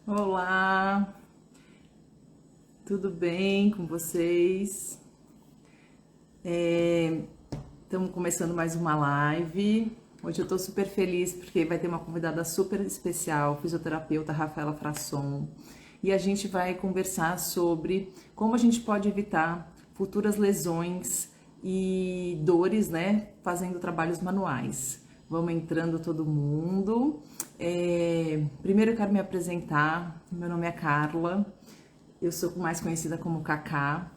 Olá, tudo bem com vocês? Estamos começando mais uma live. Hoje eu estou super feliz porque vai ter uma convidada super especial, fisioterapeuta Rafaela Frasson, e a gente vai conversar sobre como a gente pode evitar futuras lesões e dores, né, fazendo trabalhos manuais. Vamos entrando todo mundo. Primeiro eu quero me apresentar. Meu nome é Carla. Eu sou mais conhecida como Cacá.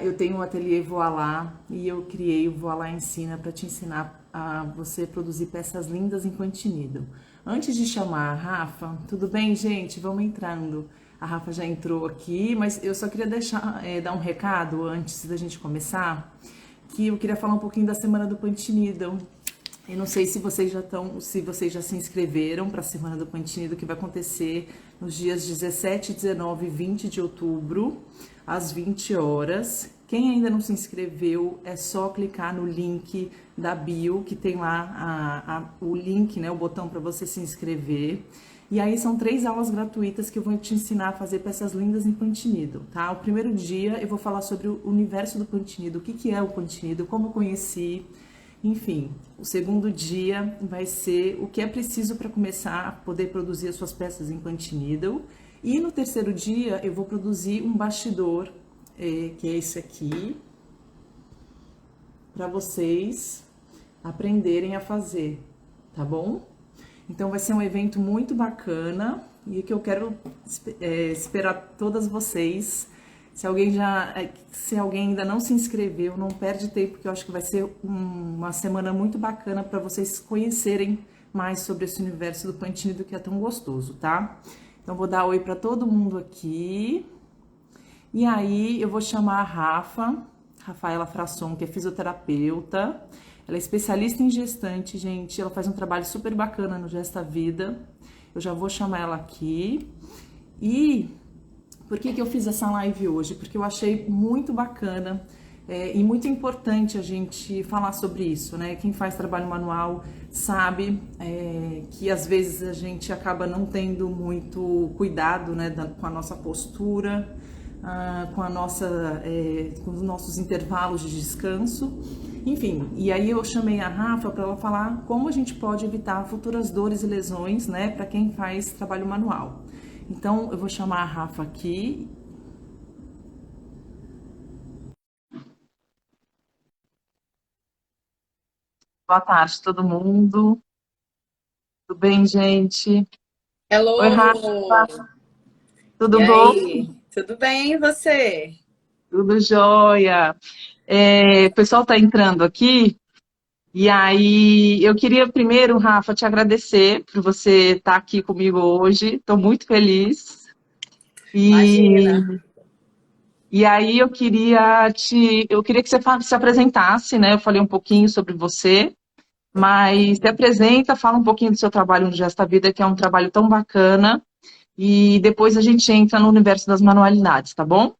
Eu tenho um ateliê Voilá e eu criei o Voilá Ensina para te ensinar a você produzir peças lindas em quantinido. Antes de chamar a Rafa, tudo bem, gente? Vamos entrando. A Rafa já entrou aqui, mas eu só queria dar um recado antes da gente começar, que eu queria falar um pouquinho da Semana do Pantinido. Eu não sei se vocês já se inscreveram para a Semana do Pantinido, que vai acontecer nos dias 17, 19 e 20 de outubro, às 20 horas. Quem ainda não se inscreveu, é só clicar no link da bio, que tem lá o link, né, o botão para você se inscrever. E aí são 3 aulas gratuitas que eu vou te ensinar a fazer peças lindas em pantinido, tá? O primeiro dia eu vou falar sobre o universo do pantinido, o que que é o pantinido, como eu conheci. Enfim, o segundo dia vai ser o que é preciso para começar a poder produzir as suas peças em Pant Needle. E no terceiro dia eu vou produzir um bastidor, que é esse aqui, para vocês aprenderem a fazer, tá bom? Então vai ser um evento muito bacana e que eu quero esperar todas vocês. Se alguém ainda não se inscreveu, não perde tempo, porque eu acho que vai ser uma semana muito bacana para vocês conhecerem mais sobre esse universo do Pantinido que é tão gostoso, tá? Então vou dar oi para todo mundo aqui. E aí eu vou chamar a Rafaela Frasson, que é fisioterapeuta. Ela é especialista em gestante, gente. Ela faz um trabalho super bacana no Gesta Vida. Eu já vou chamar ela aqui. E por que eu fiz essa live hoje? Porque eu achei muito bacana e muito importante a gente falar sobre isso, né? Quem faz trabalho manual sabe que às vezes a gente acaba não tendo muito cuidado, né, com a nossa postura, com os nossos intervalos de descanso. Enfim, e aí eu chamei a Rafa para ela falar como a gente pode evitar futuras dores e lesões, né, para quem faz trabalho manual. Então, eu vou chamar a Rafa aqui. Boa tarde, todo mundo. Tudo bem, gente? Oi, Hello! Rafa. E Tudo bom? aí? Tudo bem, e você? Tudo jóia. O pessoal está entrando aqui. E aí, eu queria primeiro, Rafa, te agradecer por você estar aqui comigo hoje. Estou muito feliz. E, Imagina. e aí, eu queria que você se apresentasse, né? Eu falei um pouquinho sobre você. Mas se apresenta, fala um pouquinho do seu trabalho no Gesta Vida, que é um trabalho tão bacana, e depois a gente entra no universo das manualidades, tá bom?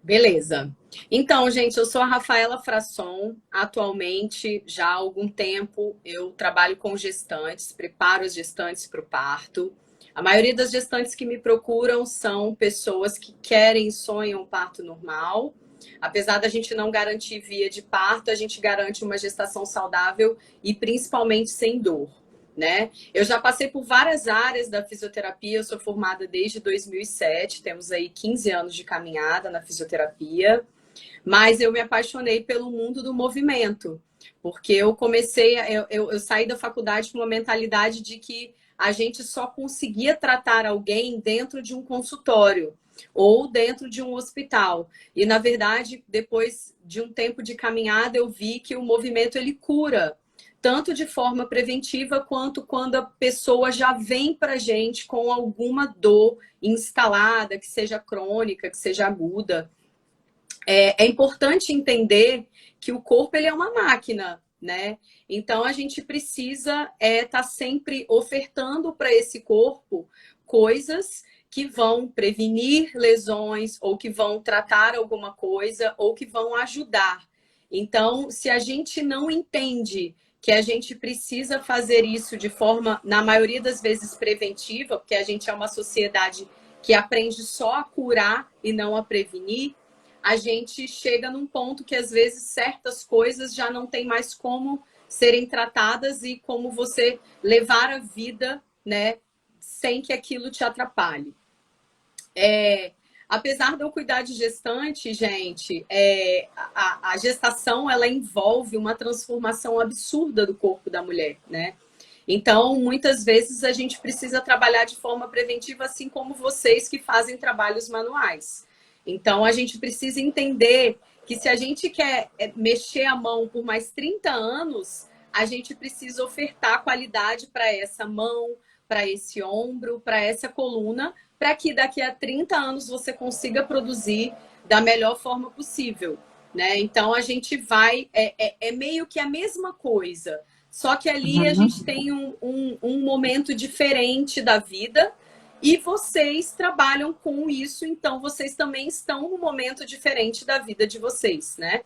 Beleza. Então, gente, eu sou a Rafaela Frasson. Atualmente, já há algum tempo, eu trabalho com gestantes, preparo as gestantes para o parto. A maioria das gestantes que me procuram são pessoas que querem e sonham um parto normal. Apesar da gente não garantir via de parto, a gente garante uma gestação saudável e principalmente sem dor, né? Eu já passei por várias áreas da fisioterapia, eu sou formada desde 2007, temos aí 15 anos de caminhada na fisioterapia, mas eu me apaixonei pelo mundo do movimento, porque eu saí da faculdade com uma mentalidade de que a gente só conseguia tratar alguém dentro de um consultório ou dentro de um hospital. E, na verdade, depois de um tempo de caminhada, eu vi que o movimento ele cura, tanto de forma preventiva quanto quando a pessoa já vem para a gente com alguma dor instalada, que seja crônica, que seja aguda. É importante entender que o corpo ele é uma máquina, né? Então a gente precisa estar sempre ofertando para esse corpo coisas que vão prevenir lesões ou que vão tratar alguma coisa ou que vão ajudar. Então, se a gente não entende que a gente precisa fazer isso de forma, na maioria das vezes, preventiva, porque a gente é uma sociedade que aprende só a curar e não a prevenir, a gente chega num ponto que, às vezes, certas coisas já não tem mais como serem tratadas e como você levar a vida, né, sem que aquilo te atrapalhe. Apesar de eu cuidar de gestante, gente, a gestação, ela envolve uma transformação absurda do corpo da mulher, né? Então, muitas vezes a gente precisa trabalhar de forma preventiva, assim como vocês que fazem trabalhos manuais. Então, a gente precisa entender que se a gente quer mexer a mão por mais 30 anos, a gente precisa ofertar qualidade para essa mão, para esse ombro, para essa coluna, para que daqui a 30 anos você consiga produzir da melhor forma possível, né? Então, a gente vai... É meio que a mesma coisa, só que ali a gente tem um momento diferente da vida e vocês trabalham com isso, então vocês também estão num momento diferente da vida de vocês, né?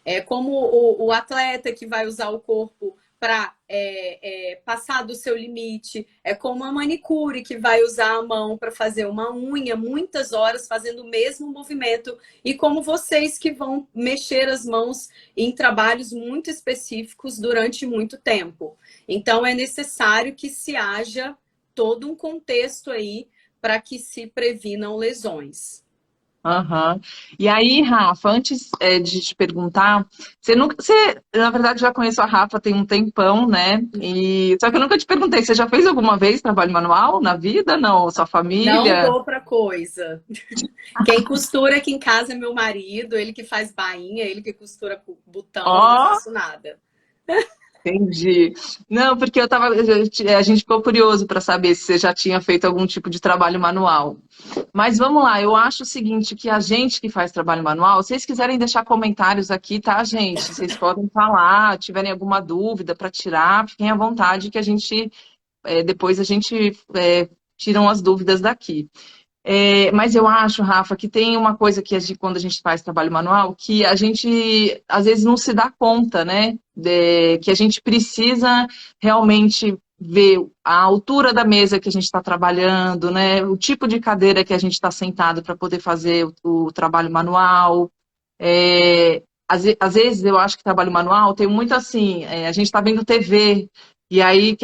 É como o atleta que vai usar o corpo para passar do seu limite, é como a manicure que vai usar a mão para fazer uma unha muitas horas fazendo o mesmo movimento, e como vocês que vão mexer as mãos em trabalhos muito específicos durante muito tempo. Então é necessário que se haja todo um contexto aí para que se previnam lesões. Aham. E aí, Rafa, antes de te perguntar, na verdade, já conheço a Rafa tem um tempão, né? Só que eu nunca te perguntei, você já fez alguma vez trabalho manual na vida? Não, sua Não família? dou pra coisa. Quem costura aqui em casa é meu marido, ele que faz bainha, ele que costura com botão, eu não Ó, faço nada. entendi. Não, porque a gente ficou curioso para saber se você já tinha feito algum tipo de trabalho manual. Mas vamos lá, eu acho o seguinte, que a gente que faz trabalho manual, se vocês quiserem deixar comentários aqui, tá, gente? Vocês podem falar, tiverem alguma dúvida para tirar, fiquem à vontade que depois a gente tiram as dúvidas daqui. Mas eu acho, Rafa, que tem uma coisa que quando a gente faz trabalho manual, que a gente às vezes não se dá conta, né? Que a gente precisa realmente ver a altura da mesa que a gente está trabalhando, né? O tipo de cadeira que a gente está sentado para poder fazer o trabalho manual. Às vezes eu acho que trabalho manual tem muito assim, a gente está vendo TV. E aí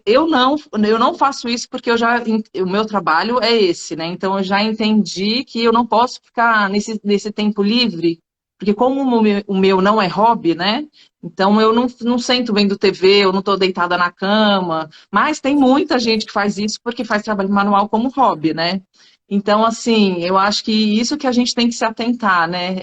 eu não faço isso porque o meu trabalho é esse, né? Então eu já entendi que eu não posso ficar nesse tempo livre, porque como o meu não é hobby, né? Então eu não sento vendo TV, eu não estou deitada na cama, mas tem muita gente que faz isso porque faz trabalho manual como hobby, né? Então, assim, eu acho que isso que a gente tem que se atentar, né?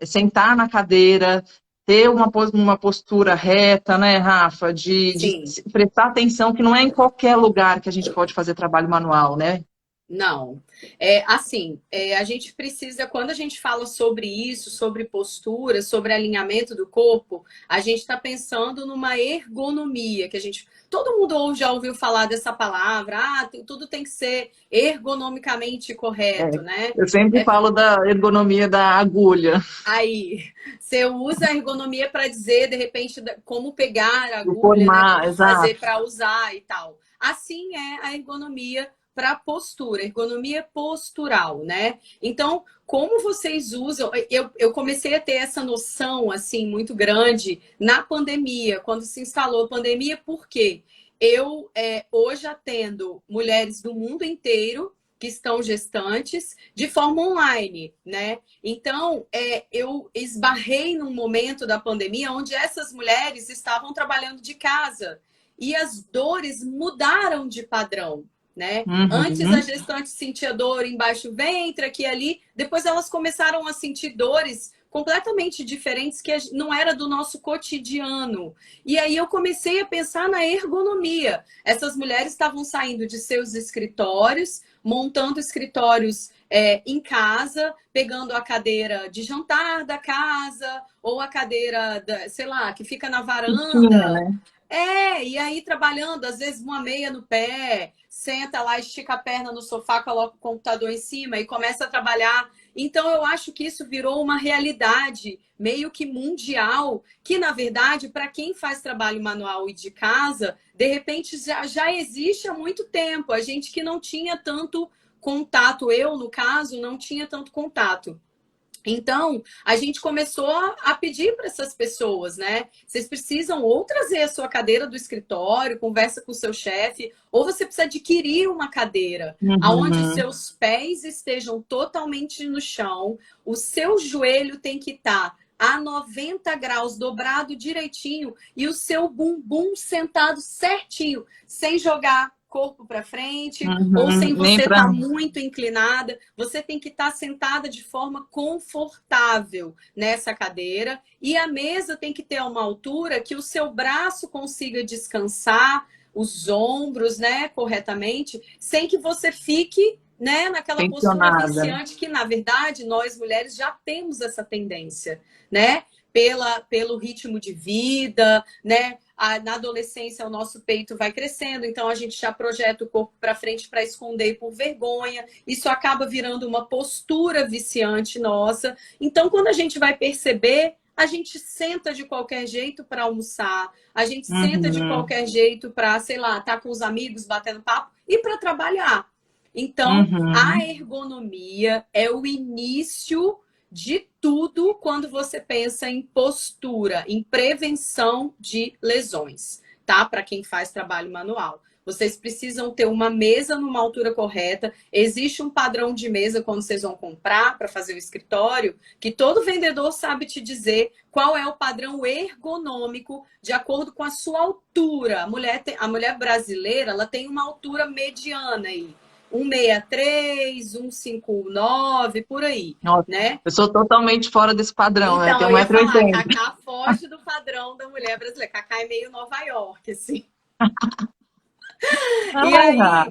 Sentar na cadeira, ter uma postura reta, né, Rafa? De Sim. prestar atenção que não é em qualquer lugar que a gente pode fazer trabalho manual, né? Não. A gente precisa, quando a gente fala sobre isso, sobre postura, sobre alinhamento do corpo, a gente está pensando numa ergonomia, que a gente. Todo mundo já ouviu falar dessa palavra, tudo tem que ser ergonomicamente É, correto, né? eu sempre É, falo da ergonomia da agulha, aí, você usa a ergonomia para dizer, de repente, como pegar a do agulha, né? formar, Como exato. fazer para usar e tal. Assim é a ergonomia para postura, ergonomia postural, né? Então, como vocês usam? Eu comecei a ter essa noção, assim, muito grande na pandemia, quando se instalou a pandemia, por quê? Eu hoje atendo mulheres do mundo inteiro que estão gestantes de forma online, né? Então, eu esbarrei num momento da pandemia onde essas mulheres estavam trabalhando de casa e as dores mudaram de padrão, né? Antes a Uhum. gestante sentia dor embaixo do ventre, aqui e ali, depois elas começaram a sentir dores completamente diferentes que não era do nosso cotidiano. E aí eu comecei a pensar na ergonomia. Essas mulheres estavam saindo de seus escritórios, montando escritórios em casa, pegando a cadeira de jantar da casa ou a cadeira, sei lá, que fica na Fichinha, varanda. né? E aí trabalhando, às vezes uma meia no pé, senta lá, estica a perna no sofá, coloca o computador em cima e começa a trabalhar. Então eu acho que isso virou uma realidade meio que mundial, que na verdade, para quem faz trabalho manual e de casa, de repente já existe há muito tempo. A gente que não tinha tanto contato, eu no caso, não tinha tanto contato. Então, a gente começou a pedir para essas pessoas, né? Vocês precisam ou trazer a sua cadeira do escritório, conversa com o seu chefe, ou você precisa adquirir uma cadeira aonde os Uhum. seus pés estejam totalmente no chão, o seu joelho tem que estar a 90 graus dobrado direitinho e o seu bumbum sentado certinho, sem jogar corpo para frente ou sem Uhum. Nem você pra... estar muito inclinada. Você tem que estar sentada de forma confortável nessa cadeira e a mesa tem que ter uma altura que o seu braço consiga descansar, os ombros, né, corretamente, sem que você fique, né, naquela postura Pensionada. viciante que, na verdade, nós mulheres já temos essa tendência, né? Pelo ritmo de vida, né? Na adolescência o nosso peito vai crescendo, então a gente já projeta o corpo para frente para esconder por vergonha. Isso acaba virando uma postura viciante nossa. Então, quando a gente vai perceber, a gente senta de qualquer jeito para almoçar, a gente senta de Uhum. qualquer jeito para, sei lá, estar com os amigos batendo papo e para trabalhar. Então, a Uhum. ergonomia é o início de tudo quando você pensa em postura, em prevenção de lesões, tá? Para quem faz trabalho manual. Vocês precisam ter uma mesa numa altura correta. Existe um padrão de mesa quando vocês vão comprar para fazer o escritório, que todo vendedor sabe te dizer qual é o padrão ergonômico de acordo com a sua altura. A mulher brasileira, ela tem uma altura mediana aí. 1,63, 1,59, por aí, Nossa, né? eu sou totalmente fora desse padrão, né? Então, Tenho eu ia falar, 1,80 m. Cacá foge do padrão da mulher brasileira. Cacá é meio Nova York, assim. E Ah,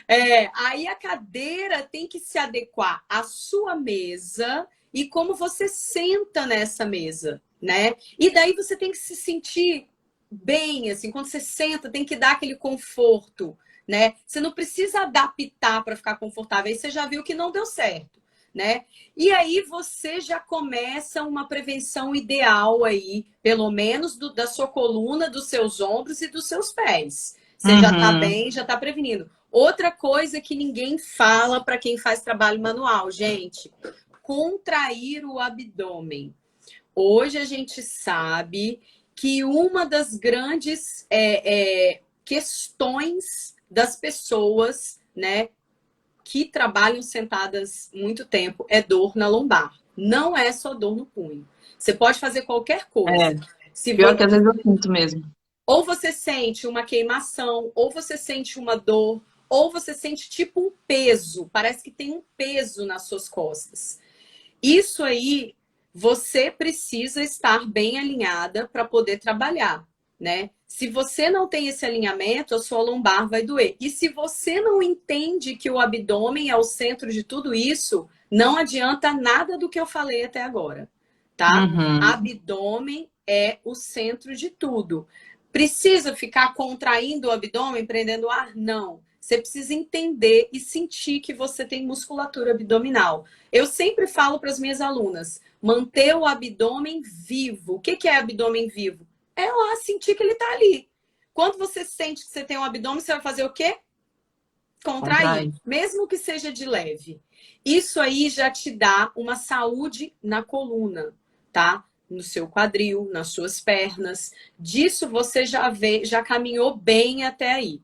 aí, aí a cadeira tem que se adequar à sua mesa e como você senta nessa mesa, né? E daí você tem que se sentir bem, assim, quando você senta, tem que dar aquele conforto, né? Você não precisa adaptar para ficar confortável. Aí você já viu que não deu certo, né? E aí você já começa uma prevenção ideal aí, pelo menos da sua coluna, dos seus ombros e dos seus pés. Você já está uhum. bem, já está prevenindo. Outra coisa que ninguém fala para quem faz trabalho manual, gente, contrair o abdômen. Hoje a gente sabe que uma das grandes questões das pessoas, né, que trabalham sentadas muito tempo é dor na lombar. Não é só dor no punho. Você pode fazer qualquer É, coisa. Se pior vo... que às vezes eu sinto mesmo. Ou você sente uma queimação, ou você sente uma dor, ou você sente tipo um peso. Parece que tem um peso nas suas costas. Isso aí, você precisa estar bem alinhada para poder trabalhar, né? Se você não tem esse alinhamento, a sua lombar vai doer. E se você não entende que o abdômen é o centro de tudo isso, não adianta nada do que eu falei até agora, tá? Uhum. Abdômen é o centro de tudo. Precisa ficar contraindo o abdômen, prendendo o ar? Não. Você precisa entender e sentir que você tem musculatura abdominal. Eu sempre falo para as minhas alunas, manter o abdômen vivo. O que é abdômen vivo? É lá sentir que ele está ali. Quando você sente que você tem um abdômen, você vai fazer o quê? Contrair, Contrai. mesmo que seja de leve. Isso aí já te dá uma saúde na coluna, tá? No seu quadril, nas suas pernas. Disso você já vê, já caminhou bem até aí.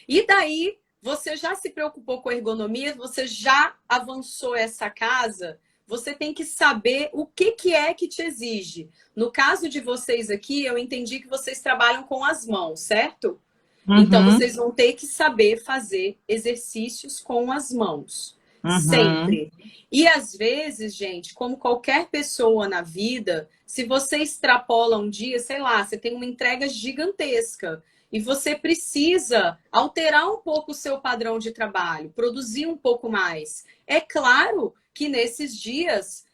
E daí, você já se preocupou com a ergonomia, você já avançou essa casa, você tem que saber o que é que te exige. No caso de vocês aqui, eu entendi que vocês trabalham com as mãos, certo? Então, Uhum. vocês vão ter que saber fazer exercícios com as mãos. Uhum. Sempre. E às vezes, gente, como qualquer pessoa na vida, se você extrapola um dia, sei lá, você tem uma entrega gigantesca e você precisa alterar um pouco o seu padrão de trabalho, produzir um pouco mais. É claro que nesses dias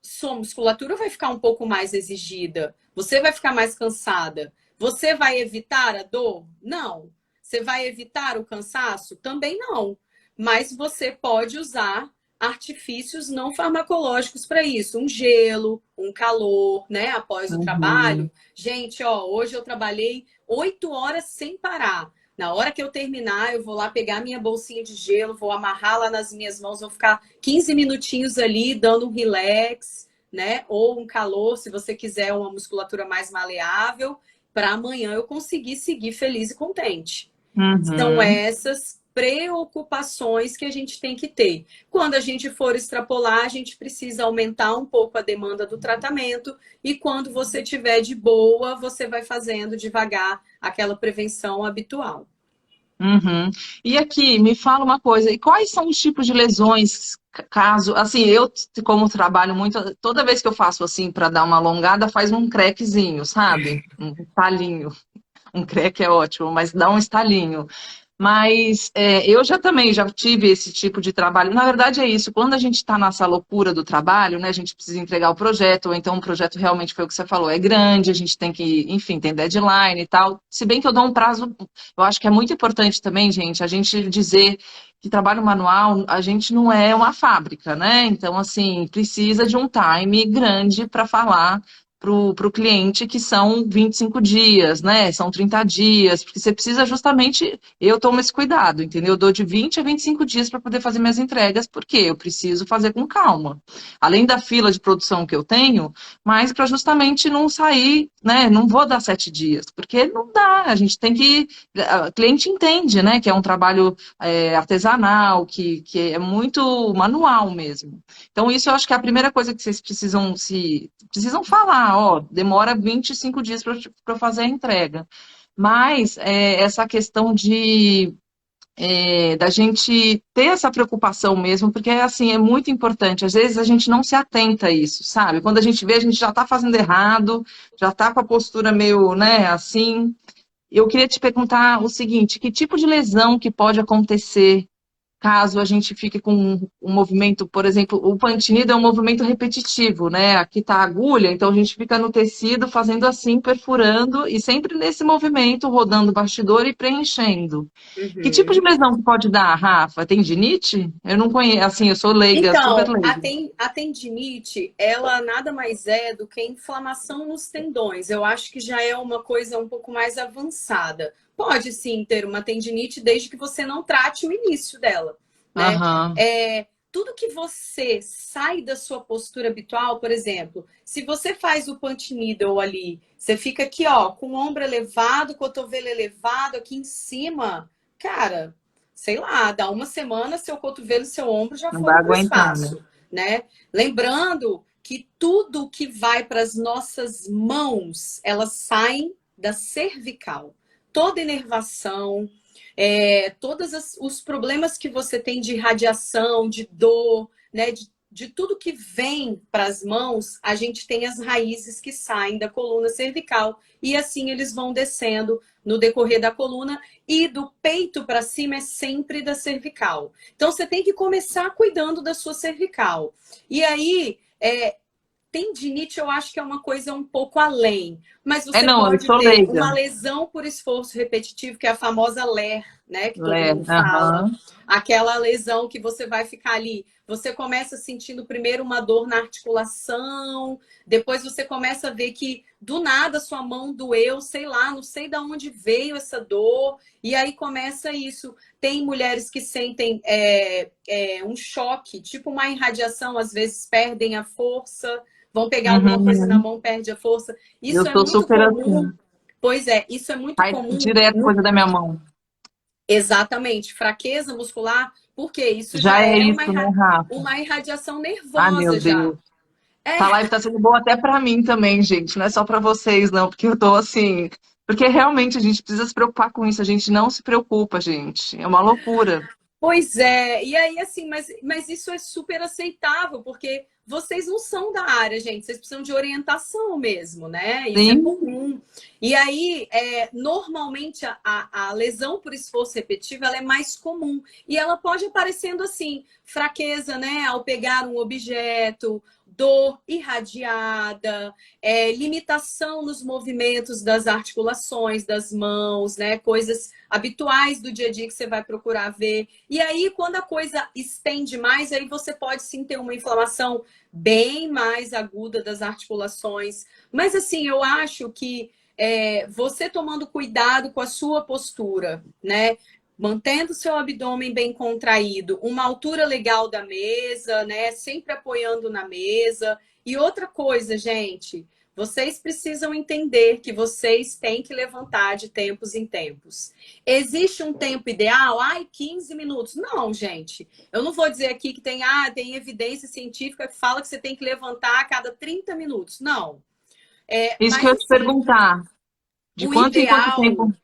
sua musculatura vai ficar um pouco mais exigida, você vai ficar mais cansada. Você vai evitar a dor? Não. Você vai evitar o cansaço? Também não. Mas você pode usar artifícios não farmacológicos para isso, um gelo, um calor, né, após o Uhum. trabalho. Gente, ó, hoje eu trabalhei 8 horas sem parar. Na hora que eu terminar, eu vou lá pegar minha bolsinha de gelo, vou amarrar lá nas minhas mãos, vou ficar 15 minutinhos ali dando um relax, né? Ou um calor, se você quiser uma musculatura mais maleável, para amanhã eu conseguir seguir feliz e contente. São Uhum. essas preocupações que a gente tem que ter. Quando a gente for extrapolar, a gente precisa aumentar um pouco a demanda do tratamento e quando você tiver de boa, você vai fazendo devagar aquela prevenção habitual. Uhum. E aqui, me fala uma coisa, e quais são os tipos de lesões, caso, assim, eu como trabalho muito, toda vez que eu faço assim para dar uma alongada, faz um crequezinho, sabe? Um estalinho. Um crack é ótimo, mas dá um estalinho. Mas eu já também já tive esse tipo de trabalho. Na verdade é isso, quando a gente está nessa loucura do trabalho, né, a gente precisa entregar o projeto, ou então o projeto realmente foi o que você falou, é grande, a gente tem que, enfim, tem deadline e tal. Se bem que eu dou um prazo, eu acho que é muito importante também, gente, a gente dizer que trabalho manual, a gente não é uma fábrica, né? Então, assim, precisa de um time grande para falar para o cliente que são 25 dias, né? São 30 dias, porque você precisa justamente, eu tomo esse cuidado, entendeu? Eu dou de 20 a 25 dias para poder fazer minhas entregas, porque eu preciso fazer com calma. Além da fila de produção que eu tenho, mas para justamente não sair, né? Não vou dar 7 dias, porque não dá, a gente tem que. O cliente entende, né? Que é um trabalho artesanal, que é muito manual mesmo. Então, isso eu acho que é a primeira coisa que vocês precisam falar, ó, demora 25 dias para fazer a entrega. Mas essa questão da gente ter essa preocupação mesmo, porque assim, é muito importante. Às vezes a gente não se atenta a isso, sabe? Quando a gente vê, a gente já está fazendo errado, já está com a postura meio, né, assim. Eu queria te perguntar o seguinte, que tipo de lesão que pode acontecer caso a gente fique com um movimento, por exemplo, o pantinido é um movimento repetitivo, né? Aqui está a agulha, então a gente fica no tecido fazendo assim, perfurando e sempre nesse movimento, rodando o bastidor e preenchendo. Que tipo de Uhum. lesão que pode dar, Rafa? Tendinite? Eu não conheço, assim, eu sou leiga, super Então, leiga. a tendinite, ela nada mais é do que inflamação nos tendões. Eu acho que já é uma coisa um pouco mais avançada. Pode sim ter uma tendinite desde que você não trate o início dela, né? Aham. Tudo que você sai da sua postura habitual, por exemplo, se você faz o punch needle ali, você fica aqui, ó, com o ombro elevado, cotovelo elevado aqui em cima, cara, sei lá, dá uma semana, seu cotovelo e seu ombro já Não vai foram para o aguentar, né? espaço, né? Lembrando que tudo que vai para as nossas mãos, elas saem da cervical. Toda inervação, todos os problemas que você tem de radiação, de dor, né, de tudo que vem para as mãos, a gente tem as raízes que saem da coluna cervical e assim eles vão descendo no decorrer da coluna e do peito para cima é sempre da cervical. Então você tem que começar cuidando da sua cervical. E aí, tendinite eu acho que é uma coisa um pouco além, mas você Não, eu pode sou ter leiga. uma lesão por esforço repetitivo, que é a famosa LER, né, que todo mundo fala, Aham. aquela lesão que você vai ficar ali, você começa sentindo primeiro uma dor na articulação, depois você começa a ver que do nada sua mão doeu, sei lá, não sei de onde veio essa dor, e aí começa isso. Tem mulheres que sentem um choque, tipo uma irradiação, às vezes perdem a força, vão pegar alguma coisa na Uhum. mão, perde a força. Eu Isso é sou muito super comum. assim. Pois é, isso é muito Sai comum. direto coisa da minha mão. Exatamente, fraqueza muscular, porque isso Já já é é isso, né, Rafa? uma irradiação Ai, meu nervosa já. Deus. Essa É, live tá sendo boa até pra mim também, gente. Não é só pra vocês, não, porque eu tô assim. Porque realmente a gente precisa se preocupar com isso. A gente não se preocupa, gente. É uma loucura. pois é, e aí assim, mas isso é super aceitável, porque vocês não são da área, gente, vocês precisam de orientação mesmo, né? Isso é Sim. comum. E aí, normalmente, a lesão por esforço repetitivo, ela é mais comum, e ela pode aparecendo assim, fraqueza, né, ao pegar um objeto, dor irradiada, limitação nos movimentos das articulações, das mãos, né? Coisas habituais do dia a dia que você vai procurar ver. E aí, quando a coisa estende mais, aí você pode sim ter uma inflamação bem mais aguda das articulações. Mas assim, eu acho que você tomando cuidado com a sua postura, né? Mantendo seu abdômen bem contraído, uma altura legal da mesa, né? Sempre apoiando na mesa. E outra coisa, gente, vocês precisam entender que vocês têm que levantar de tempos em tempos. Existe um tempo ideal? Ai, 15 minutos. Não, gente. Eu não vou dizer aqui que tem evidência científica que fala que você tem que levantar a cada 30 minutos. Não. Isso que eu Mas ia te assim, perguntar. De o quanto em quanto ideal tempo?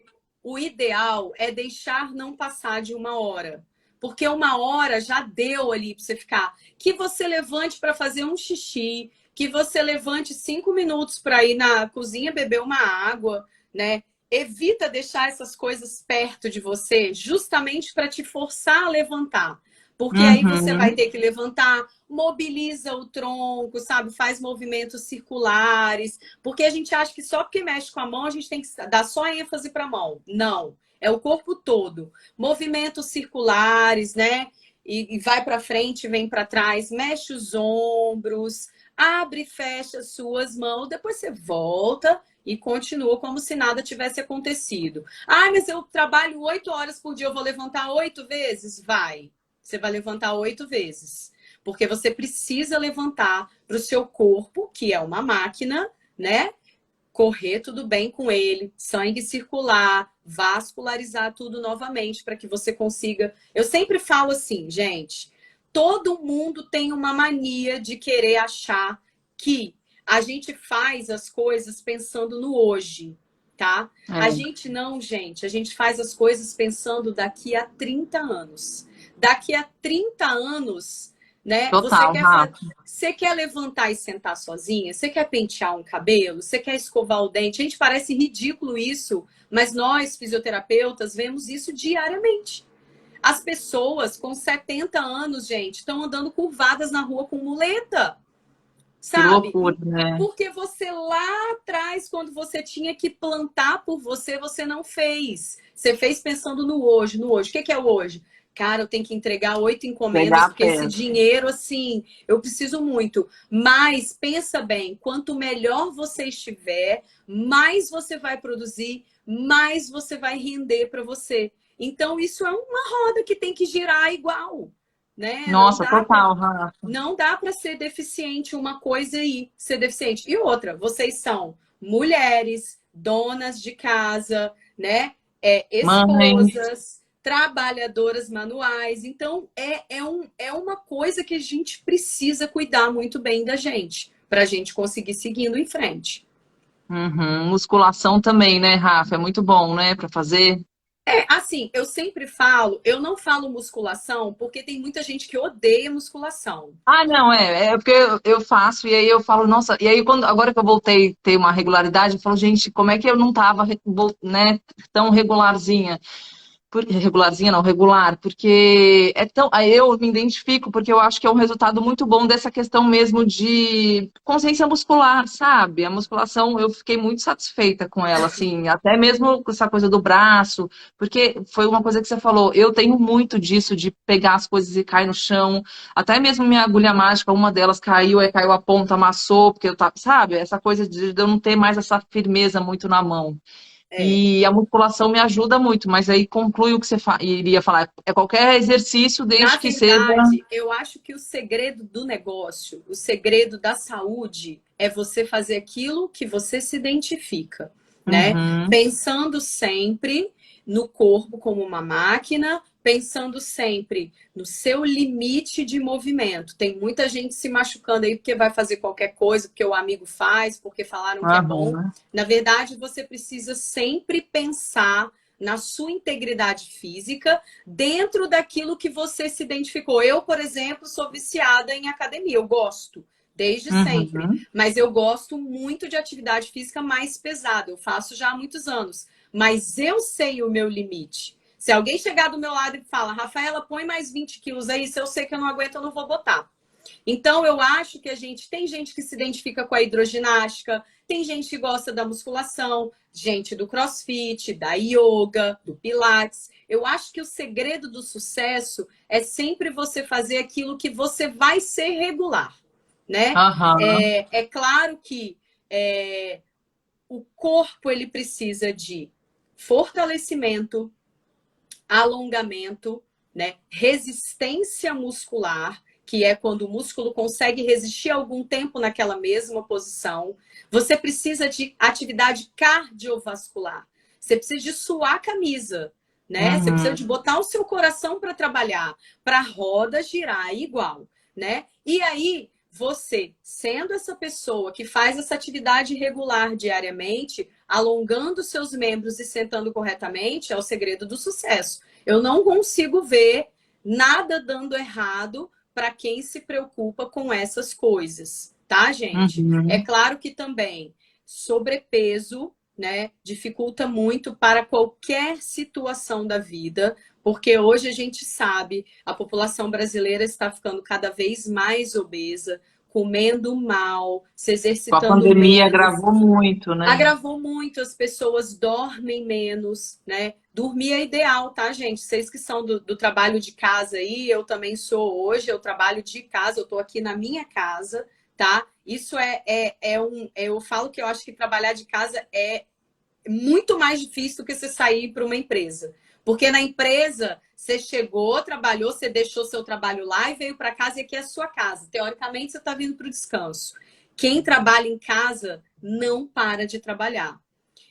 o ideal é deixar não passar de 1 hora. Porque 1 hora já deu ali para você ficar. Que você levante para fazer um xixi, que você levante 5 minutos para ir na cozinha beber uma água, né? Evita deixar essas coisas perto de você, justamente para te forçar a levantar. Porque aí você vai Uhum. ter que levantar, mobiliza o tronco, sabe? Faz movimentos circulares, porque a gente acha que só porque mexe com a mão a gente tem que dar só ênfase para a mão. Não, é o corpo todo. Movimentos circulares, né? E vai para frente, vem para trás, mexe os ombros, abre e fecha suas mãos, depois você volta e continua como se nada tivesse acontecido. Ah, mas eu trabalho 8 horas por dia, eu vou levantar 8 vezes? Vai. Você vai levantar 8 vezes. Porque você precisa levantar para o seu corpo, que é uma máquina, né? Correr tudo bem com ele, sangue circular, vascularizar tudo novamente para que você consiga. Eu sempre falo assim, gente, todo mundo tem uma mania de querer achar que a gente faz as coisas pensando no hoje, tá? A É, gente não, gente, a gente faz as coisas pensando daqui a 30 anos. Daqui a 30 anos, né? total, Rafa. Você quer levantar e sentar sozinha? Você quer pentear um cabelo? Você quer escovar o dente? Gente, parece ridículo isso, mas nós, fisioterapeutas, vemos isso diariamente. As pessoas com 70 anos, gente, estão andando curvadas na rua com muleta, Que sabe? loucura, né? Porque você lá atrás, quando você tinha que plantar por você, você não fez. Você fez pensando no hoje, no hoje. O que é o hoje? Cara, eu tenho que entregar 8 encomendas, Pegar a porque esse peça. dinheiro, assim, eu preciso muito. Mas pensa bem, quanto melhor você estiver, mais você vai produzir, mais você vai render para você. Então, isso é uma roda que tem que girar igual, né? Nossa, total, Rafa. Não dá para ser deficiente uma coisa aí, ser deficiente. E outra, vocês são mulheres, donas de casa, né? Mãe. Esposas, trabalhadoras manuais. Então, é uma coisa que a gente precisa cuidar muito bem da gente, para a gente conseguir seguindo em frente. Uhum. Musculação também, né, Rafa? É muito bom, né, para fazer. Assim, eu sempre falo, eu não falo musculação porque tem muita gente que odeia musculação. Ah, não, é porque eu faço e aí eu falo, nossa, e aí quando agora que eu voltei a ter uma regularidade, eu falo, gente, como é que eu não tava, né, tão regularzinha? Regularzinha, não, regular, porque é tão. Aí eu me identifico, porque eu acho que é um resultado muito bom dessa questão mesmo de consciência muscular, sabe? A musculação, eu fiquei muito satisfeita com ela, assim, até mesmo com essa coisa do braço, porque foi uma coisa que você falou, eu tenho muito disso, de pegar as coisas e cair no chão, até mesmo minha agulha mágica, uma delas caiu, aí caiu a ponta, amassou, porque eu tava, sabe? Essa coisa de eu não ter mais essa firmeza muito na mão. É. E a musculação me ajuda muito, mas aí conclui o que você iria falar. É qualquer exercício, Na desde que seja. verdade, eu acho que o segredo do negócio, o segredo da saúde, é você fazer aquilo que você se identifica, né? Uhum, Pensando sempre no corpo como uma máquina, pensando sempre no seu limite de movimento. Tem muita gente se machucando aí porque vai fazer qualquer coisa, porque o amigo faz, porque falaram que é bom. uhum. Na verdade, você precisa sempre pensar na sua integridade física dentro daquilo que você se identificou. Eu, por exemplo, sou viciada em academia, eu gosto. Desde sempre. Uhum. Mas eu gosto muito de atividade física mais pesada. Eu faço já há muitos anos. Mas eu sei o meu limite. Se alguém chegar do meu lado e falar, Rafaela, põe mais 20 quilos aí, se eu sei que eu não aguento, eu não vou botar. Então, eu acho que tem gente que se identifica com a hidroginástica, tem gente que gosta da musculação, gente do CrossFit, da yoga, do Pilates. Eu acho que o segredo do sucesso é sempre você fazer aquilo que você vai ser regular, né? Aham. É claro que o corpo ele precisa de fortalecimento, alongamento, né? Resistência muscular, que é quando o músculo consegue resistir algum tempo naquela mesma posição. Você precisa de atividade cardiovascular. Você precisa de suar a camisa, né? Você precisa de Uhum. botar o seu coração para trabalhar, para a roda girar igual, né? E aí, você, sendo essa pessoa que faz essa atividade regular diariamente, alongando seus membros e sentando corretamente, é o segredo do sucesso. Eu não consigo ver nada dando errado para quem se preocupa com essas coisas, tá, gente? É Uhum. claro que também sobrepeso, né, dificulta muito para qualquer situação da vida, porque hoje a gente sabe, a população brasileira está ficando cada vez mais obesa, comendo mal, se Com a exercitando pandemia menos, agravou muito, né? agravou muito, as pessoas dormem menos, né? Dormir é ideal, tá, gente? Vocês que são do trabalho de casa aí, eu também sou hoje, eu trabalho de casa, eu tô aqui na minha casa, tá? Isso eu falo que eu acho que trabalhar de casa é muito mais difícil do que você sair para uma empresa. Porque na empresa, você chegou, trabalhou, você deixou seu trabalho lá e veio para casa e aqui é a sua casa. Teoricamente, você está vindo para o descanso. Quem trabalha em casa não para de trabalhar.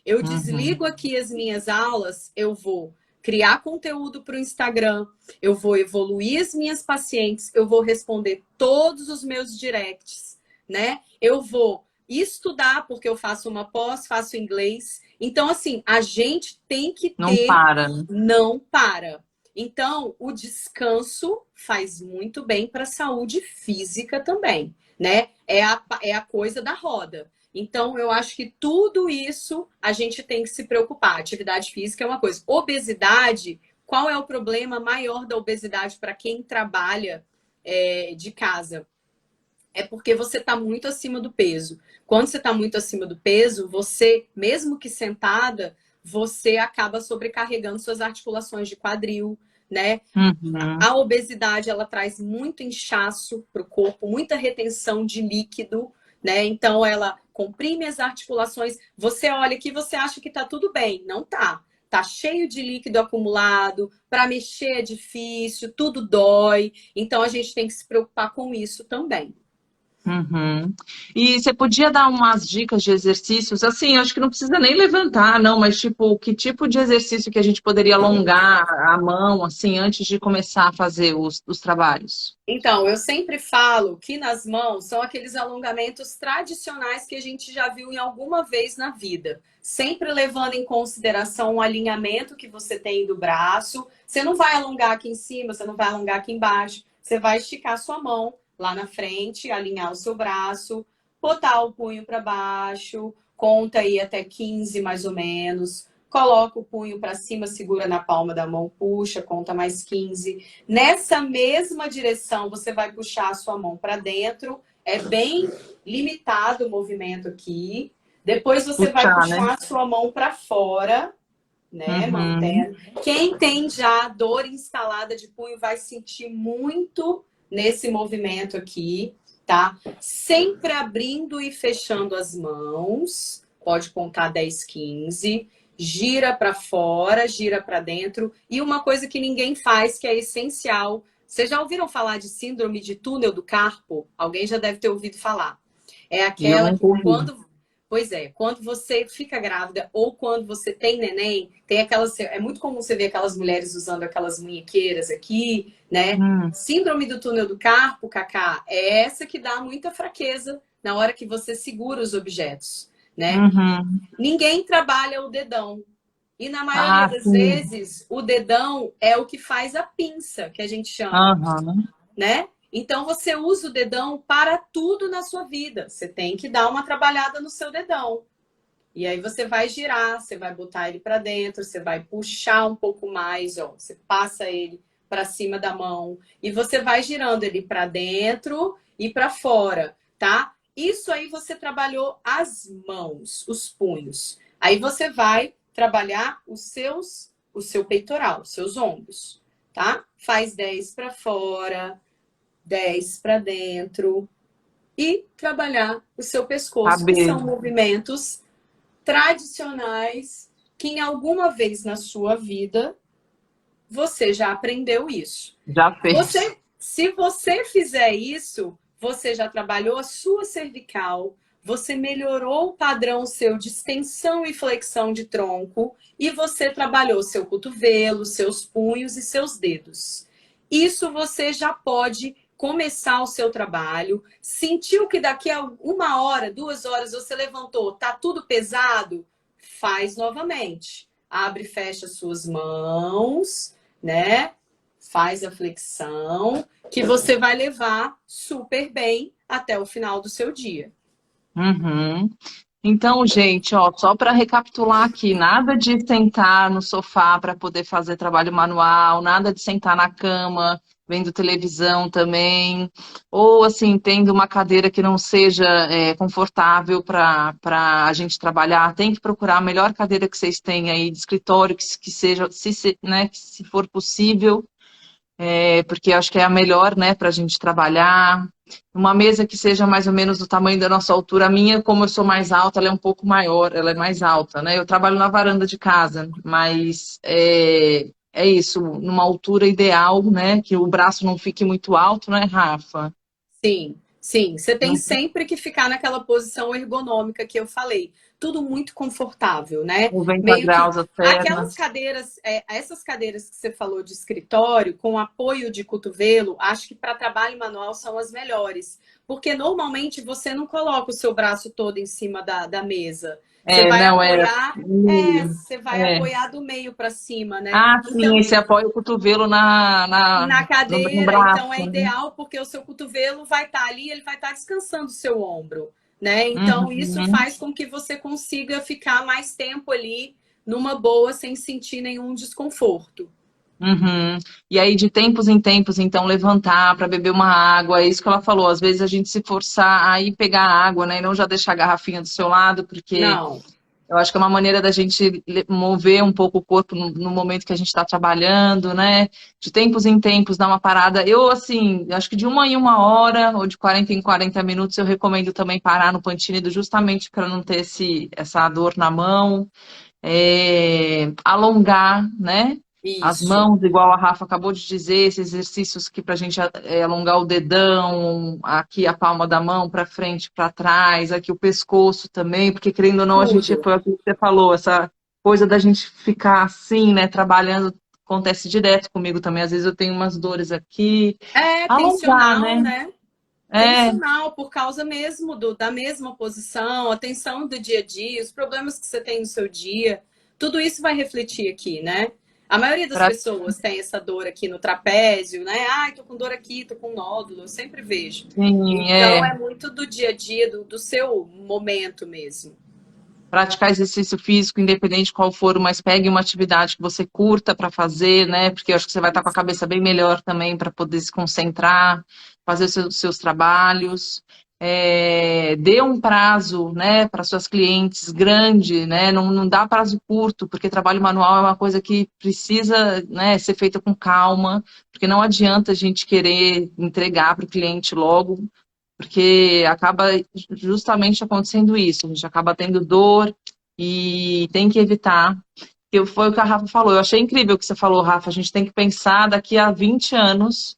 Eu desligo Uhum. aqui as minhas aulas, eu vou criar conteúdo para o Instagram, eu vou evoluir as minhas pacientes, eu vou responder todos os meus directs, né? Eu vou estudar, porque eu faço uma pós, faço inglês. Então, assim, a gente tem que Não ter, para, né? não para. Então, o descanso faz muito bem para a saúde física também, né? É a coisa da roda. Então, eu acho que tudo isso a gente tem que se preocupar. Atividade física é uma coisa. Obesidade, qual é o problema maior da obesidade para quem trabalha de casa? É porque você está muito acima do peso. Quando você está muito acima do peso, você, mesmo que sentada, você acaba sobrecarregando suas articulações de quadril, né? Uhum. A obesidade ela traz muito inchaço para o corpo, muita retenção de líquido, né? Então ela comprime as articulações. Você olha aqui, você acha que está tudo bem, não tá. Tá cheio de líquido acumulado, para mexer é difícil, tudo dói. Então a gente tem que se preocupar com isso também. Uhum. E você podia dar umas dicas de exercícios, assim, eu acho que não precisa nem levantar, não, mas tipo, que tipo de exercício que a gente poderia alongar a mão, assim, antes de começar a fazer os trabalhos? Então, eu sempre falo que nas mãos são aqueles alongamentos tradicionais que a gente já viu em alguma vez na vida, sempre levando em consideração o alinhamento que você tem do braço. Você não vai alongar aqui em cima, você não vai alongar aqui embaixo, você vai esticar sua mão lá na frente, alinhar o seu braço, botar o punho para baixo, conta aí até 15 mais ou menos. Coloca o punho para cima, segura na palma da mão, puxa, conta mais 15. Nessa mesma direção, você vai puxar a sua mão para dentro. É bem limitado o movimento aqui. Depois você vai Puxar, né? puxar a sua mão para fora, né? Uhum. Mantendo. Quem tem já dor instalada de punho vai sentir muito nesse movimento aqui, tá? Sempre abrindo e fechando as mãos. Pode contar 10, 15. Gira para fora, gira para dentro. E uma coisa que ninguém faz, que é essencial. Vocês já ouviram falar de síndrome de túnel do carpo? Alguém já deve ter ouvido falar. É Eu aquela não que ouvi. quando você fica grávida ou quando você tem neném, tem aquelas. É muito comum você ver aquelas mulheres usando aquelas munhequeiras aqui, né? Hum. Síndrome do túnel do carpo, Cacá, é essa que dá muita fraqueza na hora que você segura os objetos, né? Uhum. Ninguém trabalha o dedão. E na maioria Ah, das sim. vezes, o dedão é o que faz a pinça, que a gente chama, Aham. né? Então você usa o dedão para tudo na sua vida. Você tem que dar uma trabalhada no seu dedão. E aí você vai girar, você vai botar ele para dentro, você vai puxar um pouco mais, ó, você passa ele para cima da mão e você vai girando ele para dentro e para fora, tá? Isso aí você trabalhou as mãos, os punhos. Aí você vai trabalhar o seu peitoral, seus ombros, tá? Faz 10 para fora, 10 para dentro e trabalhar o seu pescoço, que são Cabeça. movimentos tradicionais que em alguma vez na sua vida você já aprendeu isso. Já fez. Se você fizer isso, você já trabalhou a sua cervical, você melhorou o padrão seu de extensão e flexão de tronco e você trabalhou seu cotovelo, seus punhos e seus dedos. Isso você já pode começar o seu trabalho. Sentiu que daqui a 1 hora, 2 horas você levantou, tá tudo pesado? Faz novamente. Abre e fecha suas mãos, né? Faz a flexão, que você vai levar super bem até o final do seu dia. Uhum. Então, gente, ó, só para recapitular aqui, nada de sentar no sofá para poder fazer trabalho manual, nada de sentar na cama, vendo televisão também, ou assim, tendo uma cadeira que não seja confortável para a gente trabalhar, tem que procurar a melhor cadeira que vocês têm aí de escritório, que seja, né, que se for possível, porque acho que é a melhor, né, para a gente trabalhar. Uma mesa que seja mais ou menos do tamanho da nossa altura. A minha, como eu sou mais alta, ela é um pouco maior, ela é mais alta, né? Eu trabalho na varanda de casa, mas é isso, numa altura ideal, né? Que o braço não fique muito alto, né, Rafa? Sim, sim. Você tem Não sempre que ficar naquela posição ergonômica que eu falei. Tudo muito confortável, né? 90 Meio que graus as aquelas pernas. cadeiras, essas cadeiras que você falou de escritório, com apoio de cotovelo, acho que para trabalho manual são as melhores. Porque normalmente você não coloca o seu braço todo em cima da mesa. Você vai Não, apoiar, meio. você vai É. apoiar do meio para cima, né? Ah, sim, Então, esse apoia o cotovelo na no cadeira, então é braço, né? ideal porque o seu cotovelo vai estar ali, ele vai estar descansando o seu ombro, né? Então isso Uhum. faz com que você consiga ficar mais tempo ali numa boa sem sentir nenhum desconforto. Uhum. E aí, de tempos em tempos, então, levantar para beber uma água, é isso que ela falou. Às vezes a gente se forçar a ir pegar água, né, e não já deixar a garrafinha do seu lado, porque Não, eu acho que é uma maneira da gente mover um pouco o corpo no momento que a gente está trabalhando, né? De tempos em tempos, dar uma parada. Eu, assim, acho que de 1 em 1 hora, ou de 40 em 40 minutos, eu recomendo também parar no Pantene, justamente para não ter essa dor na mão. Alongar, né? As isso, mãos, igual a Rafa acabou de dizer, esses exercícios aqui para a gente alongar o dedão, aqui a palma da mão para frente, para trás, aqui o pescoço também, porque querendo ou não, a gente tudo. foi o que você falou, essa coisa da gente ficar assim, né, trabalhando, acontece direto comigo também. Às vezes eu tenho umas dores aqui. É Alongar, tensional, né? né? É, Tensional por causa mesmo da mesma posição, a tensão do dia a dia, os problemas que você tem no seu dia, tudo isso vai refletir aqui, né? A maioria das pra, pessoas tem essa dor aqui no trapézio, né? Ai, tô com dor aqui, tô com nódulo, eu sempre vejo. sim, Então é muito do dia a dia, do seu momento mesmo. praticar exercício físico, independente de qual for, mas pegue uma atividade que você curta para fazer, né? Porque eu acho que você vai estar com a cabeça bem melhor também para poder se concentrar, fazer os seus trabalhos. Dê um prazo, né, para suas clientes grande, né? Não dá prazo curto, porque trabalho manual é uma coisa que precisa, né, ser feita com calma, porque não adianta a gente querer entregar para o cliente logo, porque acaba justamente acontecendo isso, a gente acaba tendo dor e tem que evitar. Foi o que a Rafa falou, eu achei incrível o que você falou, Rafa, a gente tem que pensar daqui a 20 anos,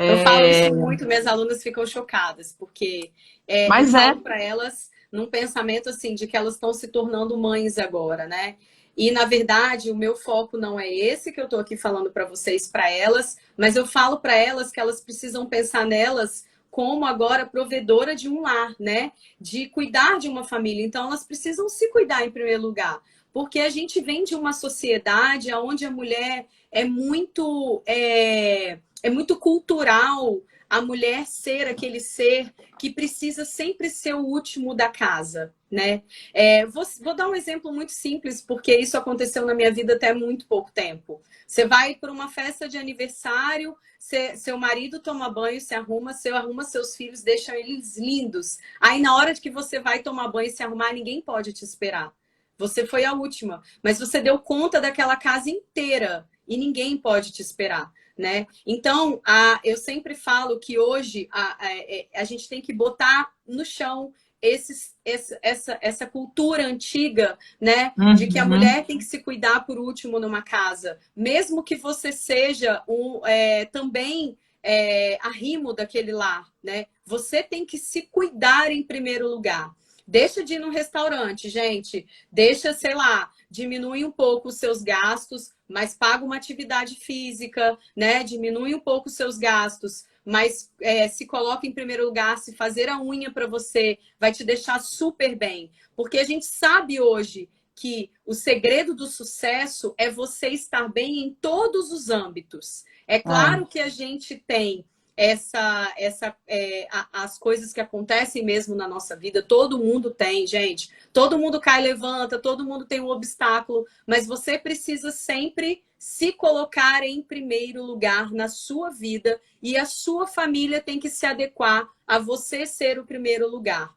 Eu falo é, isso muito, minhas alunas ficam chocadas, porque eu mas falo para elas num pensamento assim de que elas estão se tornando mães agora, né? E na verdade, o meu foco não é esse que eu estou aqui falando para vocês, para elas, mas eu falo para elas que elas precisam pensar nelas como agora provedora de um lar, né? De cuidar de uma família. Então, elas precisam se cuidar em primeiro lugar, porque a gente vem de uma sociedade onde a mulher é muito cultural a mulher ser aquele ser que precisa sempre ser o último da casa, né? Vou dar um exemplo muito simples, porque isso aconteceu na minha vida até muito pouco tempo. Você vai para uma festa de aniversário, seu marido toma banho, se arruma, você arruma seus filhos, deixa eles lindos. Aí na hora de que você vai tomar banho e se arrumar, ninguém pode te esperar. Você foi a última, mas você deu conta daquela casa inteira e ninguém pode te esperar, né? Então, eu sempre falo que hoje a gente tem que botar no chão essa cultura antiga, né? De que a mulher tem que se cuidar por último numa casa. Mesmo que você seja também arrimo daquele lar, né? Você tem que se cuidar em primeiro lugar. Deixa de ir no restaurante, gente. Deixa, sei lá, diminui um pouco os seus gastos, mas paga uma atividade física, né? Diminui um pouco os seus gastos, mas se coloca em primeiro lugar. Se fazer a unha para você vai te deixar super bem. Porque a gente sabe hoje que o segredo do sucesso é você estar bem em todos os âmbitos. É claro que a gente tem as coisas que acontecem mesmo na nossa vida, todo mundo tem, gente. Todo mundo cai e levanta, todo mundo tem um obstáculo, mas você precisa sempre se colocar em primeiro lugar na sua vida e a sua família tem que se adequar a você ser o primeiro lugar.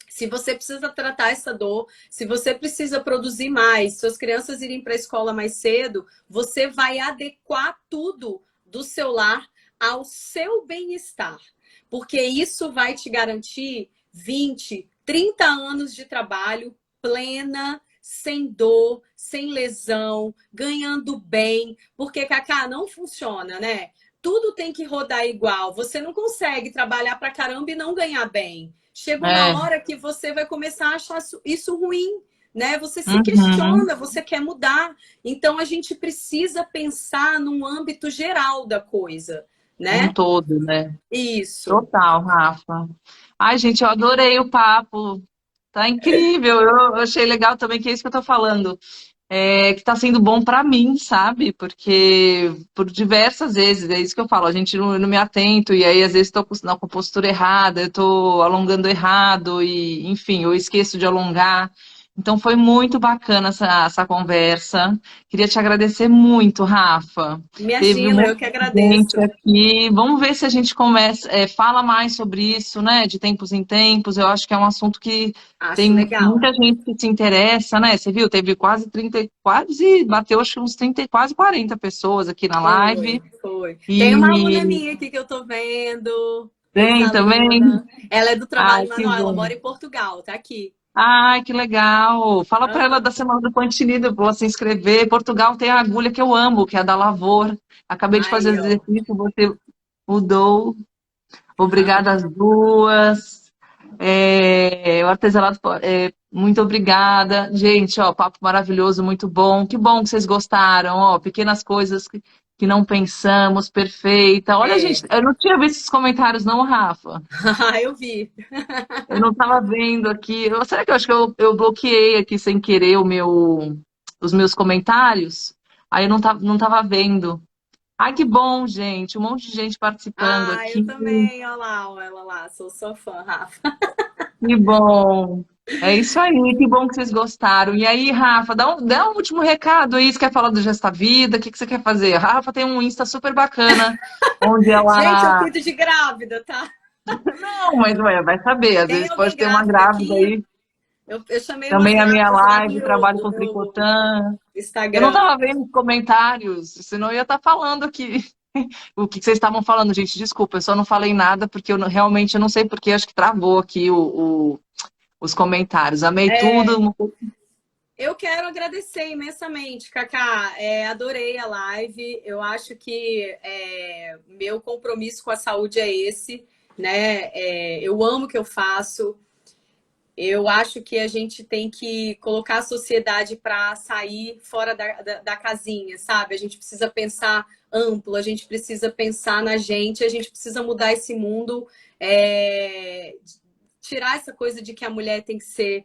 Se você precisa tratar essa dor, se você precisa produzir mais, suas crianças irem para a escola mais cedo, você vai adequar tudo do seu lar ao seu bem-estar, porque isso vai te garantir 20, 30 anos de trabalho plena, sem dor, sem lesão, ganhando bem, porque, Cacá, não funciona, né? Tudo tem que rodar igual, você não consegue trabalhar pra caramba e não ganhar bem. Chega uma hora que você vai começar a achar isso ruim, né? Você se questiona, você quer mudar. Então, a gente precisa pensar num âmbito geral da coisa, né? Um todo, né? Isso. Total, Rafa. Ai, gente, eu adorei o papo. Tá incrível. Eu achei legal também, que é isso que eu tô falando. Que tá sendo bom pra mim, sabe? Porque por diversas vezes, é isso que eu falo, a gente não me atento, e aí às vezes tô com a postura errada, eu tô alongando errado, e enfim, eu esqueço de alongar. Então foi muito bacana essa conversa. Queria te agradecer muito, Rafa. Teve um Imagina, eu monte que de gente agradeço. aqui. Vamos ver se a gente começa, fala mais sobre isso, né? De tempos em tempos. Eu acho que é um assunto que Acho tem legal. muita gente que se interessa, né? Você viu? Teve quase 30, quase bateu acho que uns 30, quase 40 pessoas aqui na live. Foi. Tem uma aluna E minha aqui que eu tô vendo, tem também. ex-aluna. Ela é do Ai, trabalho que manual, ela bom. mora em Portugal, tá aqui. Ai, que legal. Fala para ela Aham. da Semana do Pontilhada para ela se inscrever. Portugal tem a agulha que eu amo, que é a da Lavor. Acabei de fazer Aí, ó. exercício, você mudou. Obrigada às duas. O artesanato, muito obrigada. Gente, ó, papo maravilhoso, muito bom. Que bom que vocês gostaram, ó, pequenas coisas que não pensamos, perfeita. Olha, gente, eu não tinha visto esses comentários, não, Rafa. Eu vi. Eu não estava vendo aqui. Será que eu acho que eu bloqueei aqui sem querer os meus comentários? Aí eu não tava vendo. Ai, que bom, gente. Um monte de gente participando Eu aqui. também, olha lá, ó, ela lá, sou sua fã, Rafa. Que bom. É isso aí, que bom que vocês gostaram. E aí, Rafa, dá um último recado aí. Você quer falar do Gesta Vida? O que você quer fazer? A Rafa tem um Insta super bacana, onde Gente, eu ela. cuido de grávida, tá? Não, mas ué, vai saber, às Tem vezes alguém pode ter uma grávida grávida aqui? aí. Eu chamei umas Também a minha grávidas lá live, trabalho com do meu tricotã. Eu não Instagram. estava vendo os comentários, senão eu ia estar falando aqui o que vocês estavam falando, gente. Desculpa, eu só não falei nada porque realmente eu não sei porque, acho que travou aqui os comentários. Amei tudo. Eu quero agradecer imensamente, Cacá. Adorei a live. Eu acho que meu compromisso com a saúde é esse, né? Eu amo o que eu faço. Eu acho que a gente tem que colocar a sociedade para sair fora da casinha, sabe? A gente precisa pensar amplo, a gente precisa pensar na gente, a gente precisa mudar esse mundo tirar essa coisa de que a mulher tem que ser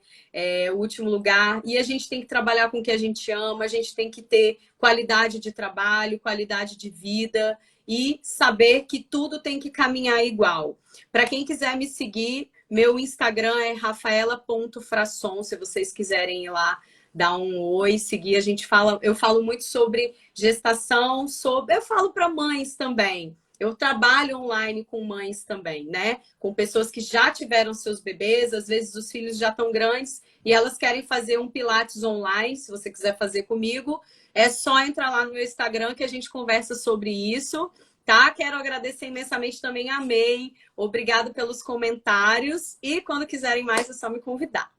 o último lugar, e a gente tem que trabalhar com o que a gente ama, a gente tem que ter qualidade de trabalho, qualidade de vida, e saber que tudo tem que caminhar igual. Para quem quiser me seguir, meu Instagram é rafaela.frasson, se vocês quiserem ir lá dar um oi, seguir. Eu falo muito sobre gestação, eu falo para mães também. Eu trabalho online com mães também, né? Com pessoas que já tiveram seus bebês, às vezes os filhos já estão grandes e elas querem fazer um Pilates online. Se você quiser fazer comigo, é só entrar lá no meu Instagram que a gente conversa sobre isso, tá? Quero agradecer imensamente também, amei. Obrigado pelos comentários e quando quiserem mais é só me convidar.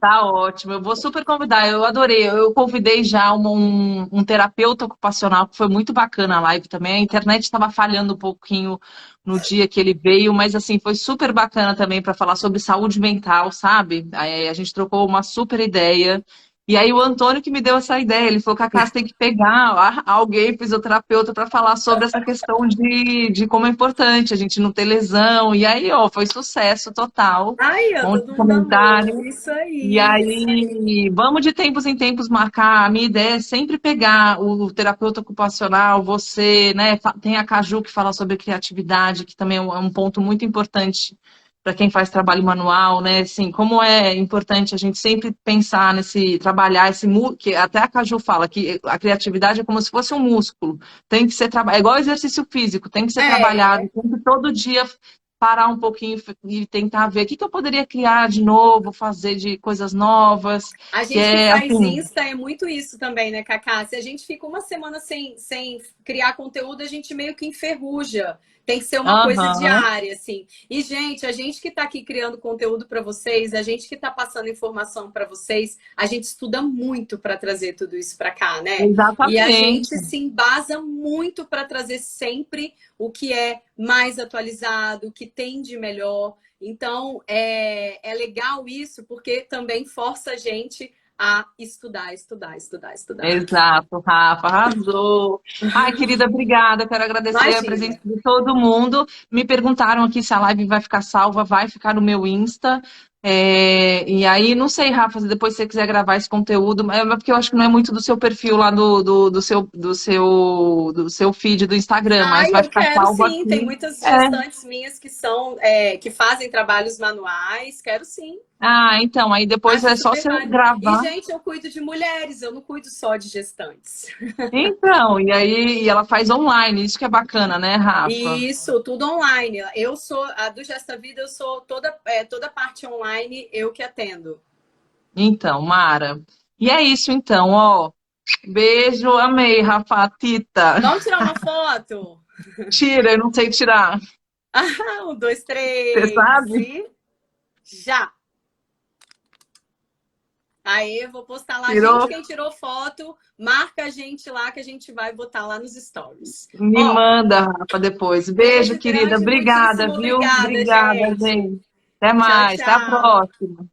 Tá ótimo, eu vou super convidar, eu adorei. Eu convidei já um terapeuta ocupacional, que foi muito bacana a live também. A internet estava falhando um pouquinho no dia que ele veio, mas assim, foi super bacana também para falar sobre saúde mental, sabe? Aí a gente trocou uma super ideia. E aí o Antônio que me deu essa ideia, ele falou que a casa tem que pegar alguém, fisioterapeuta, para falar sobre essa questão de como é importante a gente não ter lesão. E aí, ó, foi sucesso total. Ai, Um monte todo de mundo amou. comentário. Isso E aí, isso aí. aí, vamos de tempos em tempos marcar. A minha ideia é sempre pegar o terapeuta ocupacional, você, né? Tem a Caju que fala sobre criatividade, que também é um ponto muito importante para quem faz trabalho manual, né? Assim, como é importante a gente sempre pensar trabalhar que até a Caju fala que a criatividade é como se fosse um músculo, tem que ser trabalhado, é igual exercício físico, tem que ser trabalhado, É, tem que todo dia parar um pouquinho e tentar ver o que eu poderia criar de novo, fazer de coisas novas, a que gente que é faz assim, Insta é muito isso também, né, Cacá? Se a gente fica uma semana sem criar conteúdo, a gente meio que enferruja. Tem que ser uma coisa aham, diária, assim. E, gente, a gente que está aqui criando conteúdo para vocês, a gente que está passando informação para vocês, a gente estuda muito para trazer tudo isso para cá, né? E a exatamente. gente se embasa muito para trazer sempre o que é mais atualizado, o que tem de melhor. Então, é legal isso, porque também força a gente a estudar, estudar, estudar, estudar. Exato, Rafa, arrasou. Ai, querida, obrigada. Quero agradecer a presença Imagina. de todo mundo. Me perguntaram aqui se a live vai ficar salva, vai ficar no meu Insta. E aí, não sei, Rafa, se depois você quiser gravar esse conteúdo, mas porque eu acho que não é muito do seu perfil lá do seu feed do Instagram, mas Ai, vai eu ficar quero salvo sim. Tem aqui. muitas É. gestantes minhas que são que fazem trabalhos manuais. Quero sim. Ah, então, aí depois Acho é só super você válido. E, gravar. gente, eu cuido de mulheres, eu não cuido só de gestantes. Então, e aí ela faz online, isso que é bacana, né, Rafa? Isso, tudo online. Eu sou a do Gesta Vida, eu sou toda parte online, eu que atendo. Então, Mara. E é isso então, ó. Beijo, amei, Rafa, Tita. Vamos tirar uma foto? Tira, eu não sei tirar. Um, dois, Você três sabe? e já! Aí, vou postar lá. Gente, Tirou? quem tirou foto, marca a gente lá que a gente vai botar lá nos stories. Me Ó, manda, Rafa, depois. Beijo, beijo querida. grande, Obrigada, muitíssimo viu? obrigada, Obrigada, gente. gente. Até Tchau, mais. Até a tchau. próxima.